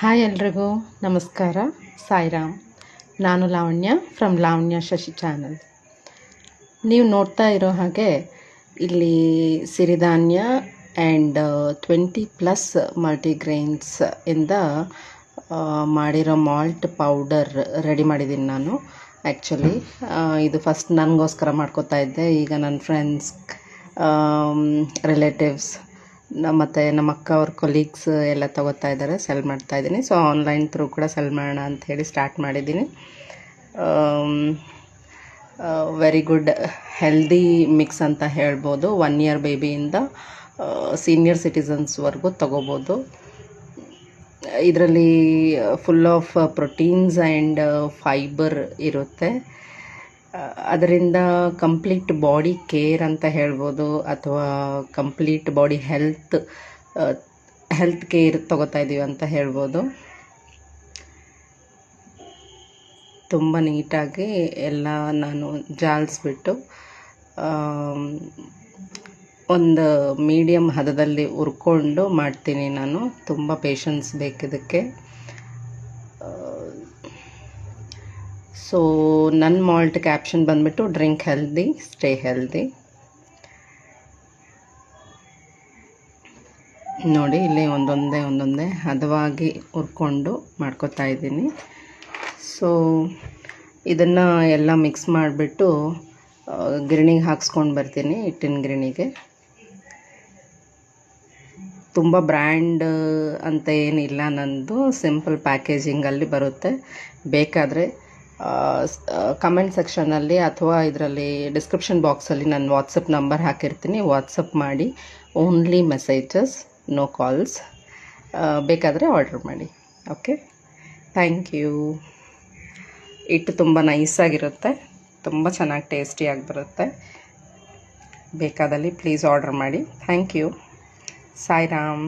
Hi ಎಲ್ರಿಗೂ ನಮಸ್ಕಾರ. ಸಾಯಿರಾಮ್. ನಾನು ಲಾವಣ್ಯ ಫ್ರಮ್ ಲಾವಣ್ಯ ಶಶಿ ಚಾನಲ್. ನೀವು ನೋಡ್ತಾ ಇರೋ ಹಾಗೆ ಇಲ್ಲಿ ಸಿರಿಧಾನ್ಯ ಆ್ಯಂಡ್ 20+ ಮಲ್ಟಿಗ್ರೈನ್ಸ್ ಇಂದ ಮಾಡಿರೋ ಮಾಲ್ಟ್ ಪೌಡರ್ ರೆಡಿ ಮಾಡಿದ್ದೀನಿ ನಾನು. ಆ್ಯಕ್ಚುಲಿ ಇದು ಫಸ್ಟ್ ನನಗೋಸ್ಕರ ಮಾಡ್ಕೋತಾ ಇದ್ದೆ. ಈಗ ನನ್ನ ಫ್ರೆಂಡ್ಸ್, ರಿಲೇಟಿವ್ಸ್ ಮತ್ತು ನಮ್ಮ ಅಕ್ಕ ಅವ್ರ ಕೊಲೀಗ್ಸ್ ಎಲ್ಲ ತೊಗೋತಾ ಇದ್ದಾರೆ, ಸೆಲ್ ಮಾಡ್ತಾಯಿದ್ದೀನಿ. ಸೊ ಆನ್ಲೈನ್ ಥ್ರೂ ಕೂಡ ಸೆಲ್ ಮಾಡೋಣ ಅಂಥೇಳಿ ಸ್ಟಾರ್ಟ್ ಮಾಡಿದ್ದೀನಿ. ವೆರಿ ಗುಡ್ ಹೆಲ್ದಿ ಮಿಕ್ಸ್ ಅಂತ ಹೇಳ್ಬೋದು. 1 year ಬೇಬಿಯಿಂದ ಸೀನಿಯರ್ ಸಿಟಿಸನ್ಸ್ವರೆಗೂ ತೊಗೋಬೋದು. ಇದರಲ್ಲಿ full of proteins and fibre ಇರುತ್ತೆ. ಅದರಿಂದ ಕಂಪ್ಲೀಟ್ ಬಾಡಿ ಕೇರ್ ಅಂತ ಹೇಳ್ಬೋದು, ಅಥವಾ ಕಂಪ್ಲೀಟ್ ಬಾಡಿ ಹೆಲ್ತ್ ಕೇರ್ ತೊಗೋತಾ ಇದ್ದೀವಿ ಅಂತ ಹೇಳ್ಬೋದು. ತುಂಬ ನೀಟಾಗಿ ಎಲ್ಲ ನಾನು ಜಾಲಿಸ್ಬಿಟ್ಟು ಒಂದು ಮೀಡಿಯಮ್ ಹದದಲ್ಲಿ ಹುರ್ಕೊಂಡು ಮಾಡ್ತೀನಿ ನಾನು. ತುಂಬ ಪೇಷನ್ಸ್ ಬೇಕಿದಕ್ಕೆ. ಸೊ ನನ್ನ ಮಾಲ್ಟ್ ಕ್ಯಾಪ್ಷನ್ ಬಂದುಬಿಟ್ಟು ಡ್ರಿಂಕ್ ಹೆಲ್ದಿ, ಸ್ಟೇ ಹೆಲ್ದಿ. ನೋಡಿ, ಇಲ್ಲಿ ಒಂದೊಂದೇ ಹದವಾಗಿ ಹುರ್ಕೊಂಡು ಮಾಡ್ಕೊತಾ ಇದ್ದೀನಿ. ಸೊ ಇದನ್ನು ಎಲ್ಲ ಮಿಕ್ಸ್ ಮಾಡಿಬಿಟ್ಟು ಗಿರಣಿಗೆ ಹಾಕ್ಸ್ಕೊಂಡು ಬರ್ತೀನಿ, ಹಿಟ್ಟಿನ ಗಿರಣಿಗೆ. ತುಂಬ ಬ್ರ್ಯಾಂಡ್ ಅಂತ ಏನಿಲ್ಲ ನಂದು, ಸಿಂಪಲ್ ಪ್ಯಾಕೇಜಿಂಗಲ್ಲಿ ಬರುತ್ತೆ. ಬೇಕಾದರೆ ಕಮೆಂಟ್ ಸೆಕ್ಷನಲ್ಲಿ ಅಥವಾ ಇದರಲ್ಲಿ ಡಿಸ್ಕ್ರಿಪ್ಷನ್ ಬಾಕ್ಸಲ್ಲಿ ನಾನು ವಾಟ್ಸಪ್ ನಂಬರ್ ಹಾಕಿರ್ತೀನಿ. ವಾಟ್ಸಪ್ ಮಾಡಿ, ಓನ್ಲಿ ಮೆಸೇಜಸ್, ನೋ ಕಾಲ್ಸ್. ಬೇಕಾದರೆ ಆರ್ಡರ್ ಮಾಡಿ. Okay, thank you. ಹಿಟ್ಟು ತುಂಬ ನೈಸಾಗಿರುತ್ತೆ, ತುಂಬ ಚೆನ್ನಾಗಿ ಟೇಸ್ಟಿಯಾಗಿ ಬರುತ್ತೆ. ಬೇಕಾದಲ್ಲಿ ಪ್ಲೀಸ್ ಆರ್ಡರ್ ಮಾಡಿ. Thank you. ಸಾಯಿರಾಮ್.